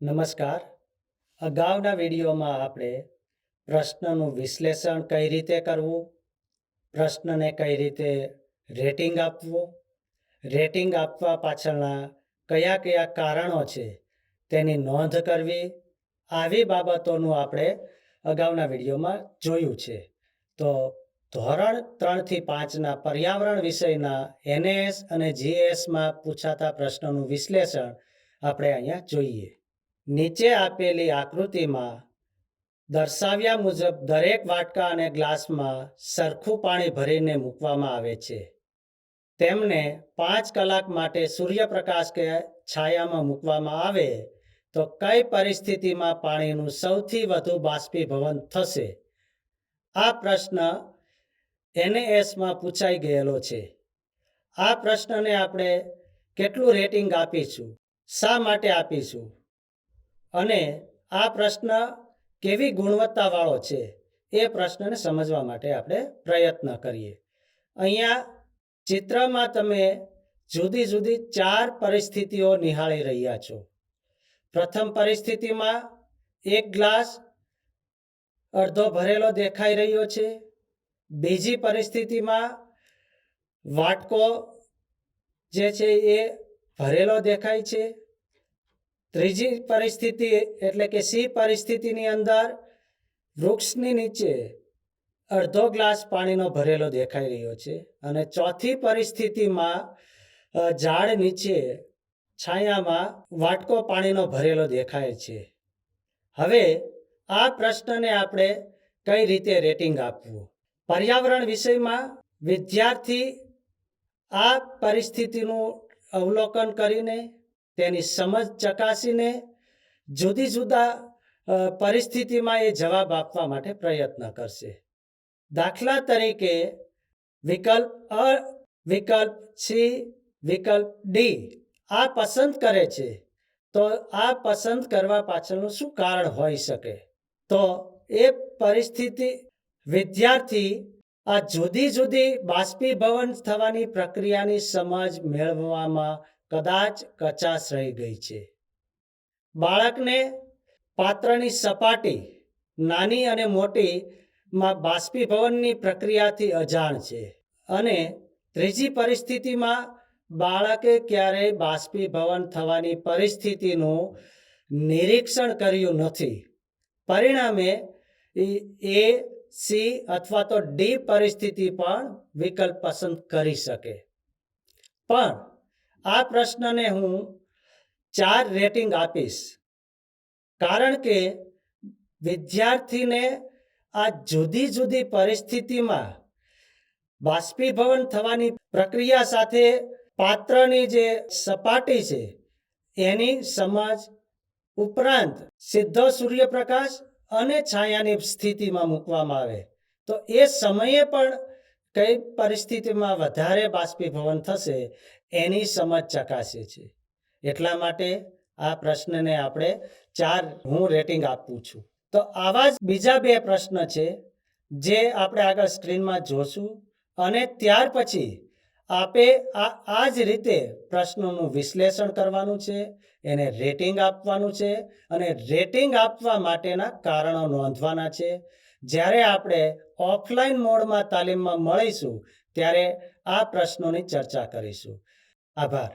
નમસ્કાર. અગાઉના વિડીયોમાં આપણે પ્રશ્નનું વિશ્લેષણ કઈ રીતે કરવું, પ્રશ્નને કઈ રીતે રેટિંગ આપવું, રેટિંગ આપવા પાછળના કયા કયા કારણો છે તેની નોંધ કરવી, આવી બાબતોનું આપણે અગાઉના વિડીયોમાં જોયું છે. તો ધોરણ 3 થી 5ના પર્યાવરણ વિષયના NAS અને GS માં પૂછાતા પ્રશ્નોનું વિશ્લેષણ આપણે અહીંયા જોઈએ. નીચે આપેલી આકૃતિમાં દર્શાવ્યા મુજબ દરેક વાટકા અને ગ્લાસમાં સરખું પાણી ભરીને મૂકવામાં આવે છે. તેમને 5 કલાક માટે સૂર્યપ્રકાશ કે છાયામાં મૂકવામાં આવે તો કઈ પરિસ્થિતિમાં પાણીનું સૌથી વધુ બાષ્પીભવન થશે? આ પ્રશ્ન NAS માં પૂછાઈ ગયેલો છે. આ પ્રશ્નને આપણે કેટલું રેટિંગ આપીશું, શા માટે આપીશું, અને આ પ્રશ્ન કેવી ગુણવત્તાવાળો છે એ પ્રશ્નને સમજવા માટે આપણે પ્રયત્ન કરીએ. અહીંયા ચિત્રમાં તમે જુદી જુદી 4 પરિસ્થિતિઓ નિહાળી રહ્યા છો. પ્રથમ પરિસ્થિતિમાં એક ગ્લાસ અડધો ભરેલો દેખાઈ રહ્યો છે. બીજી પરિસ્થિતિમાં વાટકો જે છે એ ભરેલો દેખાય છે. ત્રીજી પરિસ્થિતિ એટલે કે C પરિસ્થિતિની અંદર વૃક્ષની નીચે અડધો ગ્લાસ પાણીનો ભરેલો દેખાઈ રહ્યો છે. અને ચોથી પરિસ્થિતિમાં ઝાડ નીચે છાયામાં વાટકો પાણીનો ભરેલો દેખાય છે. હવે આ પ્રશ્નને આપણે કઈ રીતે રેટિંગ આપવું? પર્યાવરણ વિષયમાં વિદ્યાર્થી આ પરિસ્થિતિનું અવલોકન કરીને તેની સમજ ચકાસીને જુદી જુદા પરિસ્થિતિમાં એ જવાબ આપવા માટે પ્રયત્ન કરશે. દાખલા તરીકે વિકલ્પ અ, વિકલ્પ સી, વિકલ્પ ડી આ પસંદ કરે છે, તો આ પસંદ કરવા પાછળનું શું કારણ હોઈ શકે? તો એ પરિસ્થિતિ વિદ્યાર્થી આ જુદી જુદી બાષ્પીભવન થવાની પ્રક્રિયાની સમજ મેળવવામાં કદાચ કચાશ રહી ગઈ છે. બાળકને પાત્રની સપાટી નાની અને મોટીમાં બાષ્પીભવનની પ્રક્રિયાથી અજાણ છે. અને ત્રીજી પરિસ્થિતિમાં બાળકે ક્યારેય બાષ્પીભવન થવાની પરિસ્થિતિનું નિરીક્ષણ કર્યું નથી. પરિણામે A, C અથવા તો D પરિસ્થિતિ પણ વિકલ્પ પસંદ કરી શકે. પણ આ પ્રશ્નને હું 4 રેટિંગ આપીશ, કારણ કે વિદ્યાર્થીને આ જુદી જુદી પરિસ્થિતિમાં બાષ્પીભવન થવાની પ્રક્રિયા સાથે પાત્રની જે સપાટી છે એની સમજ, ઉપરાંત સીધો સૂર્યપ્રકાશ અને છાયાની સ્થિતિમાં મૂકવામાં આવે તો એ સમયે પણ કઈ પરિસ્થિતિમાં વધારે બાષ્પીભવન થશે એની સમજ ચકાસે છે. એટલા માટે આ પ્રશ્નને આપણે 4 હું રેટિંગ આપું છું. તો આવા જ બીજા 2 પ્રશ્ન છે જે આપણે આગળ સ્ક્રીનમાં જોશું, અને ત્યાર પછી આપે આ જ રીતે પ્રશ્નોનું વિશ્લેષણ કરવાનું છે, એને રેટિંગ આપવાનું છે, અને રેટિંગ આપવા માટેના કારણો નોંધવાના છે. જ્યારે આપણે ઓફલાઈન મોડમાં તાલીમમાં મળીશું ત્યારે આ પ્રશ્નોની ચર્ચા કરીશું. આભાર.